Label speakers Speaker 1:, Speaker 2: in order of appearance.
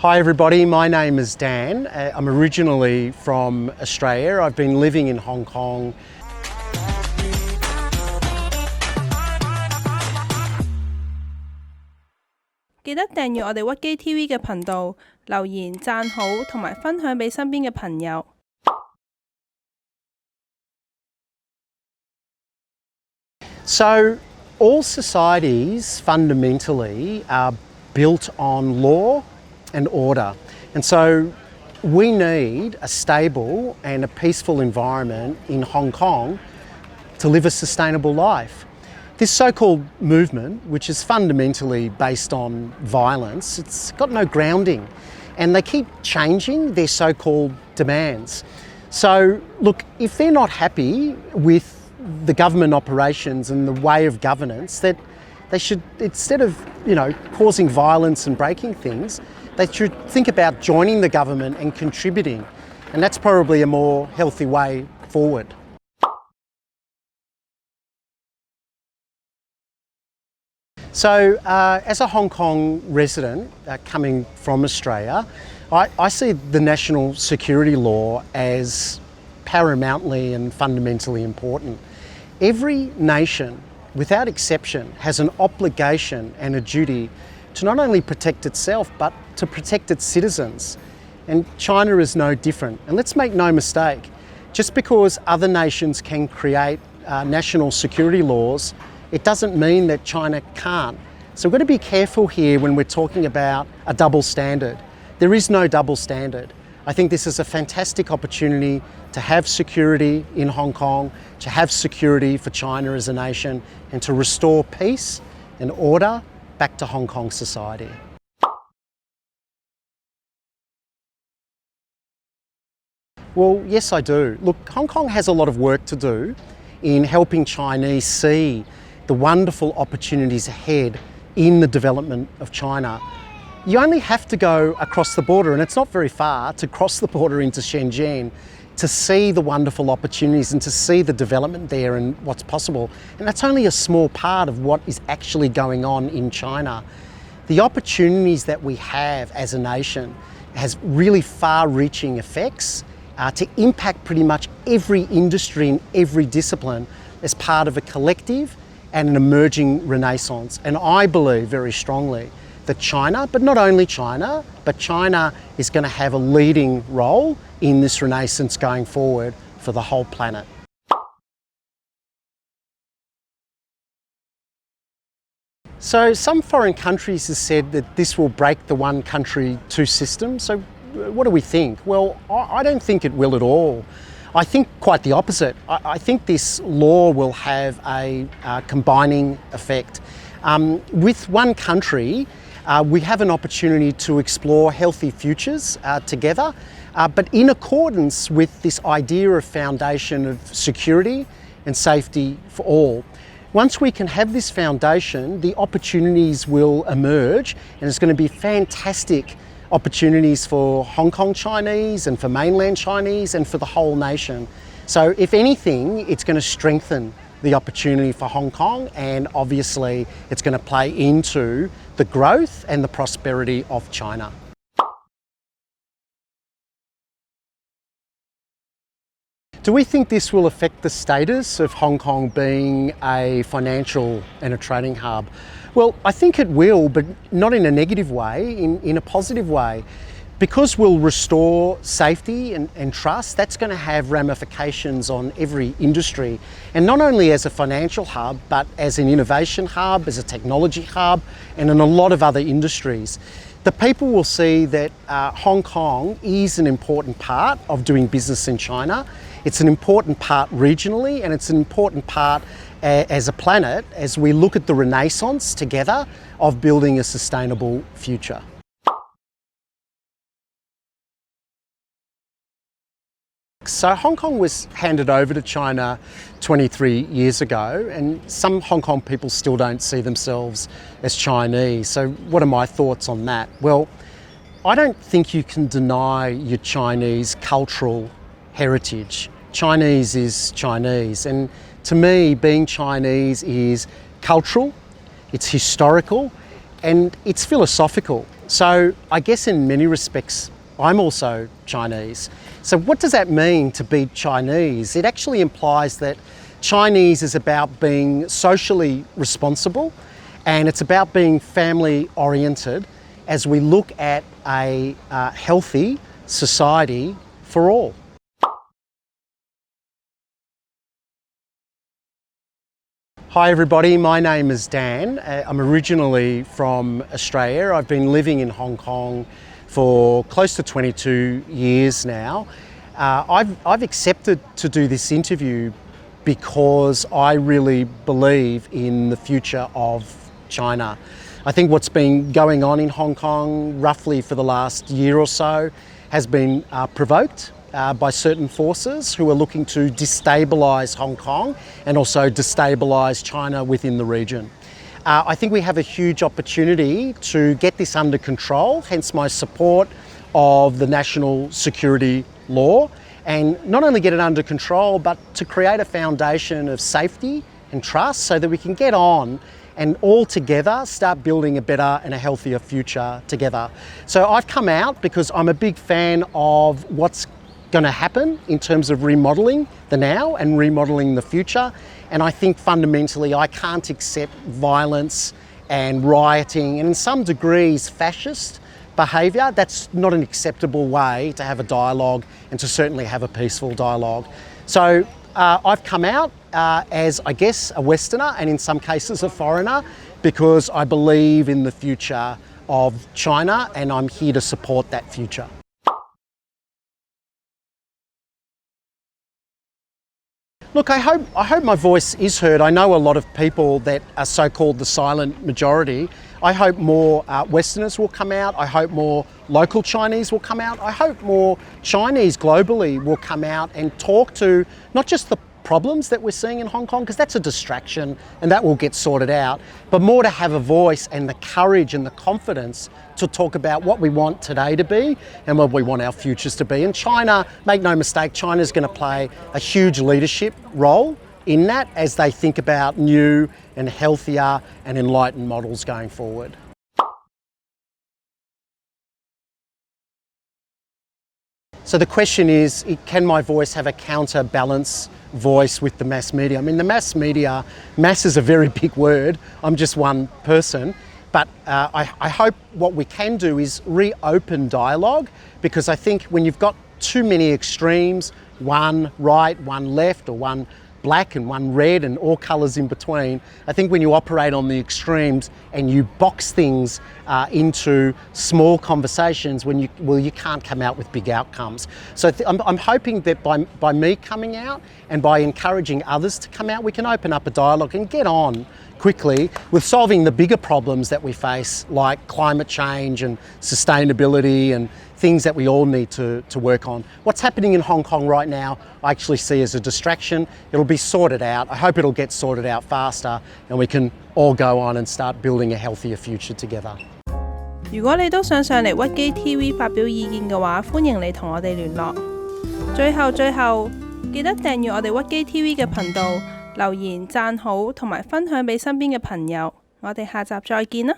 Speaker 1: Hi everybody, my name is Dan. I'm originally from Australia. I've been living in Hong Kong.
Speaker 2: 記得訂閱我哋屈機 TV 嘅頻道，留言讚好同埋分享俾身邊嘅朋友。
Speaker 1: So, all societies fundamentally are built on law and order. And so we need a stable and a peaceful environment in Hong Kong to live a sustainable life. This so-called movement, which is fundamentally based on violence, it's got no grounding, and they keep changing their so-called demands. So look, if they're not happy with the government operations and the way of governance, that they should, instead of, causing violence and breaking things, they should think about joining the government and contributing. And that's probably a more healthy way forward. So, as a Hong Kong resident coming from Australia, I see the national security law as paramountly and fundamentally important. Every nation, without exception, has an obligation and a duty to not only protect itself, but to protect its citizens. And China is no different. And let's make no mistake, just because other nations can create national security laws, it doesn't mean that China can't. So we've got to be careful here when we're talking about a double standard. There is no double standard. I think this is a fantastic opportunity to have security in Hong Kong, to have security for China as a nation, and to restore peace and order back to Hong Kong society. Well, yes, I do. Look, Hong Kong has a lot of work to do in helping Chinese see the wonderful opportunities ahead in the development of China. You only have to go across the border, and it's not very far, to cross the border into Shenzhen to see the wonderful opportunities and to see the development there and what's possible. And that's only a small part of what is actually going on in China. The opportunities that we have as a nation has really far-reaching effects to impact pretty much every industry and every discipline as part of a collective and an emerging renaissance. And I believe very strongly that China, but not only China, but China is going to have a leading role in this renaissance going forward for the whole planet. So some foreign countries have said that this will break the one country, two systems. So what do we think? Well, I don't think it will at all. I think quite the opposite. I think this law will have a combining effect. With one country, we have an opportunity to explore healthy futures together, but in accordance with this idea of foundation of security and safety for all. Once we can have this foundation, the opportunities will emerge, and it's going to be fantastic opportunities for Hong Kong Chinese and for mainland Chinese and for the whole nation. So if anything, it's going to strengthen the opportunity for Hong Kong, and obviously it's going to play into the growth and the prosperity of China. Do we think this will affect the status of Hong Kong being a financial and a trading hub? Well, I think it will, but not in a negative way, in a positive way. Because we'll restore safety and trust, that's going to have ramifications on every industry. And not only as a financial hub, but as an innovation hub, as a technology hub, and in a lot of other industries. The people will see that Hong Kong is an important part of doing business in China. It's an important part regionally, and it's an important part as a planet as we look at the renaissance together of building a sustainable future. So Hong Kong was handed over to China 23 years ago, and some Hong Kong people still don't see themselves as Chinese. So what are my thoughts on that? Well, I don't think you can deny your Chinese cultural heritage. Chinese is Chinese, and to me, being Chinese is cultural, it's historical, and it's philosophical. So I guess in many respects, I'm also Chinese. So what does that mean to be Chinese? It actually implies that Chinese is about being socially responsible and it's about being family oriented as we look at a healthy society for all. Hi everybody, my name is Dan. I'm originally from Australia. I've been living in Hong Kong for close to 22 years now. I've accepted to do this interview because I really believe in the future of China. I think what's been going on in Hong Kong roughly for the last year or so has been provoked by certain forces who are looking to destabilise Hong Kong and also destabilise China within the region. I think we have a huge opportunity to get this under control, hence my support of the national security law, and not only get it under control, but to create a foundation of safety and trust so that we can get on and all together start building a better and a healthier future together. So I've come out because I'm a big fan of what's going to happen in terms of remodelling the now and remodelling the future. And I think fundamentally I can't accept violence and rioting and in some degrees fascist behaviour. That's not an acceptable way to have a dialogue and to certainly have a peaceful dialogue. So I've come out as, I guess, a Westerner and in some cases a foreigner because I believe in the future of China and I'm here to support that future. Look, I hope my voice is heard. I know a lot of people that are so-called the silent majority. I hope more Westerners will come out. I hope more local Chinese will come out. I hope more Chinese globally will come out and talk to not just the problems that we're seeing in Hong Kong, because that's a distraction and that will get sorted out, but more to have a voice and the courage and the confidence to talk about what we want today to be and what we want our futures to be. And China, make no mistake, China's going to play a huge leadership role in that as they think about new and healthier and enlightened models going forward. So the question is, can my voice have a counterbalance voice with the mass media? I mean, the mass media, mass is a very big word. I'm just one person. But I hope what we can do is reopen dialogue, because I think when you've got too many extremes, one right, one left, or one black and one red and all colours in between, I think when you operate on the extremes and you box things into small conversations, you can't come out with big outcomes. So I'm hoping that by me coming out and by encouraging others to come out, we can open up a dialogue and get on quickly with solving the bigger problems that we face, like climate change and sustainability and things that we all need to work on. What's happening in Hong Kong right now, I actually see as a distraction. It'll be sorted out. I hope it'll get sorted out faster and we can all go on and start building a healthier future together.
Speaker 2: 如果你都想上嚟屈機 TV 發表意見嘅話，歡迎你同我哋聯絡。最後，記得訂閱我哋屈機 TV 嘅頻道，留言、讚好同埋分享俾身邊嘅朋友。我哋下集再見啦！